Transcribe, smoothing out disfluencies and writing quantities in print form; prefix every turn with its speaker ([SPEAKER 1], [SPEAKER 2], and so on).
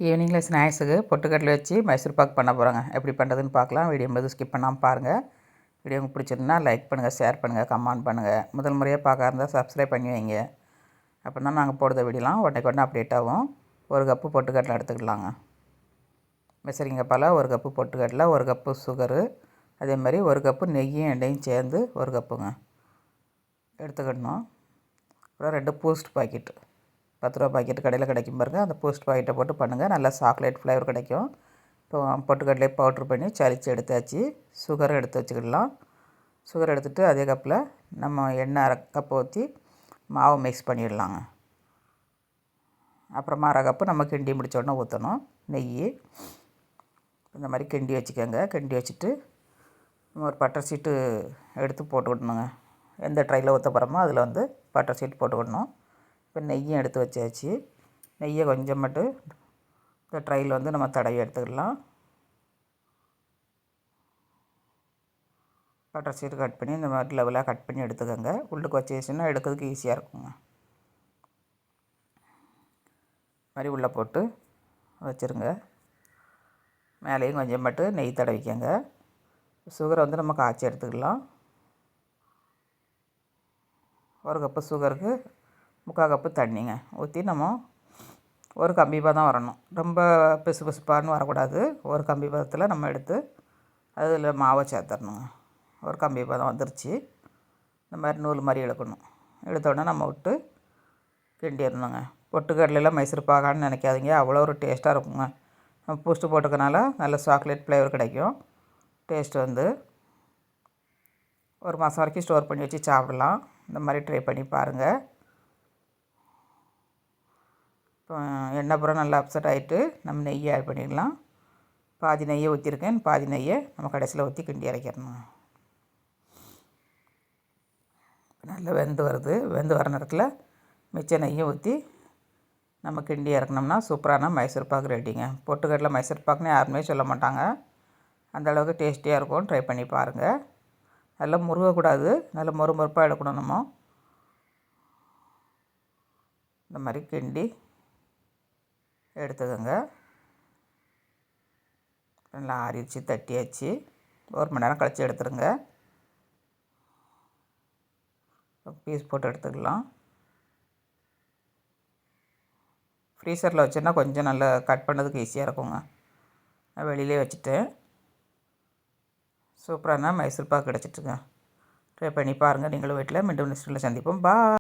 [SPEAKER 1] ஈவினிங்கில் ஸ்நாக்ஸுக்கு பொட்டுக்கடலை வச்சு மைசூர் பாக் பண்ண போகிறோங்க. எப்படி பண்ணுறதுன்னு பார்க்கலாம். வீடியோ போது ஸ்கிப் பண்ணாமல் பாருங்கள். வீடியோ உங்களுக்கு பிடிச்சிருந்தா லைக் பண்ணுங்கள், ஷேர் பண்ணுங்கள், கமெண்ட் பண்ணுங்கள். முதல் முறையாக பார்க்க இருந்தால் சப்ஸ்கிரைப் பண்ணி வைங்க. அப்படின்னா நாங்கள் போடுற வீடியோலாம் உடனே அப்டேட் ஆகும். 1 கப்பு பொட்டுக்கடலை எடுத்துக்கலாங்க. மெசரிங்க பால் 1 கப்பு பொட்டுக்கடலை, 1 கப்பு சுகரு, அதே மாதிரி 1 கப்பு நெய்யும் எண்ணெயும் சேர்ந்து 1 கப்புங்க எடுத்துக்கிடணும். அப்புறம் 2 பூஸ்ட் பாக்கெட்டு, 10 ரூபா பாக்கெட்டு கடையில் கிடைக்கும் பாருங்கள். அந்த பூஸ்ட் பாக்கெட்டை போட்டு பண்ணுங்கள். நல்லா சாக்லேட் ஃப்ளேவர் கிடைக்கும். இப்போ பொட்டுக்கடலையை பவுட்ரு பண்ணி சலித்து எடுத்தாச்சு. சுகரை எடுத்து வச்சுக்கிடலாம். சுகர் எடுத்துகிட்டு அதே கப்பில் நம்ம எண்ணெய் 1/2 கப்பு ஊற்றி மாவு மிக்ஸ் பண்ணிடலாங்க. அப்புறமா 1/2 கப்பு நம்ம கிண்டி முடிச்ச உடனே ஊற்றணும் நெய். இந்த மாதிரி கிண்டி வச்சுக்கோங்க. கிண்டி வச்சுட்டு நம்ம ஒரு பட்டர் சீட்டு எடுத்து போட்டுக்கிடணுங்க. எந்த ட்ரையில் ஊற்ற போகிறோமோ அதில் வந்து பட்டர் சீட் போட்டுக்கிடணும். இப்போ நெய்யும் எடுத்து வச்சாச்சு. நெய்யை கொஞ்சம் மட்டும் இந்த ட்ரையில் வந்து நம்ம தடவி எடுத்துக்கலாம். பட்டர் சீட்டு கட் பண்ணி இந்த மாதிரி லெவலாக கட் பண்ணி எடுத்துக்கோங்க. உள்ளுக்கு வச்சுன்னா எடுக்கிறதுக்கு ஈஸியாக இருக்குங்க. மாதிரி உள்ளே போட்டு வச்சுருங்க. மேலேயும் கொஞ்சம் மட்டும் நெய் தடவிக்கங்க. சுகரை வந்து நம்ம காய்ச்சி எடுத்துக்கலாம். 1 கப்பு சுகருக்கு 3/4 கப்பு தண்ணிங்க ஊற்றி நம்ம ஒரு கம்பி பதம் வரணும். ரொம்ப பிசுபிசுப்பான்னு வரக்கூடாது. ஒரு கம்பி பதத்தில் நம்ம எடுத்து அதில் மாவை சேர்த்துடணுங்க. ஒரு கம்பி பதம் வந்துருச்சு. இந்த மாதிரி நூல் மாதிரி இழுக்கணும். இழுத்தோடனே நம்ம விட்டு கிண்டிடணுங்க. பொட்டுக்கடலையில் மைசூர் பாகான்னு நினைக்காதீங்க, அவ்வளோ ஒரு டேஸ்ட்டாக இருக்குங்க. நம்ம பூஸ்ட்டு போட்டுக்கனால நல்ல சாக்லேட் ஃப்ளேவர் கிடைக்கும். டேஸ்ட் வந்து 1 மாதம் வரைக்கும் ஸ்டோர் பண்ணி வச்சு சாப்பிடலாம். இந்த மாதிரி ட்ரை பண்ணி பாருங்கள். இப்போ எண்ணெய் பூரா நல்லா அப்செட் ஆகிட்டு நம்ம நெய்யை ஆட் பண்ணிடலாம். பாதி நெய்யை ஊற்றிருக்கேன். பாதி நெய்யை நம்ம கடைசியில் ஊற்றி கிண்டி இறக்கிடணும். நல்லா வெந்து வருது. வெந்து வர நேரத்தில் மிச்ச நெய்யை ஊற்றி நம்ம கிண்டி இறக்கணும்னா சூப்பரான மைசூர் பாக்கு ரெடிங்க. பொட்டுக்கடலை மைசூர் பாக்குன்னு யாருமே சொல்ல மாட்டாங்க. அந்தளவுக்கு டேஸ்டியாக இருக்கும். ட்ரை பண்ணி பாருங்கள். நல்லா முருகக்கூடாது, நல்லா மொறுமொறுப்பாக எடுக்கணும். நம்ம இந்த மாதிரி கிண்டி எடுத்துக்கோங்க. நல்லா ஆறிச்சு, தட்டியாச்சு. 1 மணி நேரம் கழித்து எடுத்துருங்க. பீஸ் போட்டு எடுத்துக்கலாம். ஃப்ரீசரில் வச்சோன்னா கொஞ்சம் நல்லா கட் பண்ணதுக்கு ஈஸியாக இருக்குங்க. நான் வெளியிலே வச்சுட்டேன். சூப்பரான மைசூர் பாக்கு கிடச்சிட்டுங்க. ட்ரை பண்ணி பாருங்கள் நீங்களும் வீட்டில். மீண்டும் நெக்ஸ்ட்டில் சந்திப்போம். பாய்.